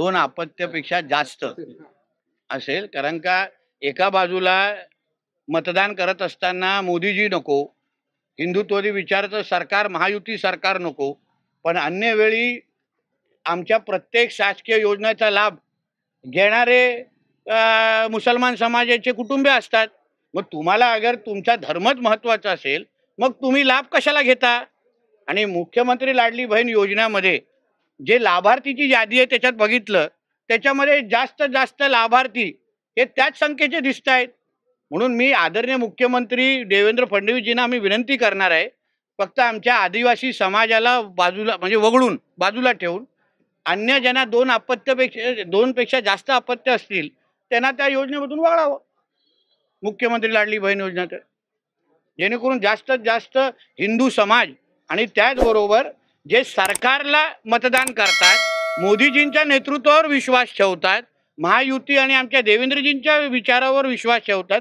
2 अपत्यापेक्षा जास्त असेल, कारण का एका बाजूला मतदान करत असताना मोदीजी नको, हिंदुत्ववादी विचाराचं सरकार, महायुती सरकार नको, पण अन्य वेळी आमच्या प्रत्येक शासकीय योजनेचा लाभ घेणारे मुसलमान समाजाचे कुटुंबीय असतात. मग तुम्हाला अगर तुमचा धर्मच महत्वाचा असेल, मग तुम्ही लाभ कशाला घेता? आणि मुख्यमंत्री लाडली बहीण योजनेमध्ये जे लाभार्थीची यादी आहे त्याच्यात बघितलं, त्याच्यामध्ये जास्त लाभार्थी हे त्याच संख्येचे दिसत आहेत. म्हणून मी आदरणीय मुख्यमंत्री देवेंद्र फडणवीसजींना आम्ही विनंती करणार आहे, फक्त आमच्या आदिवासी समाजाला बाजूला म्हणजे वगळून बाजूला ठेवून अन्य ज्यांना 2 पेक्षा जास्त अपत्य असतील त्यांना त्या योजनेमधून वगळावं, मुख्यमंत्री लाडली बहीण योजनेत, जेणेकरून जास्तीत जास्त हिंदू समाज आणि त्याचबरोबर जे सरकारला मतदान करतात, मोदीजींच्या नेतृत्वावर विश्वास ठेवतात, महायुती आणि आमच्या देवेंद्रजींच्या विचारावर विश्वास ठेवतात,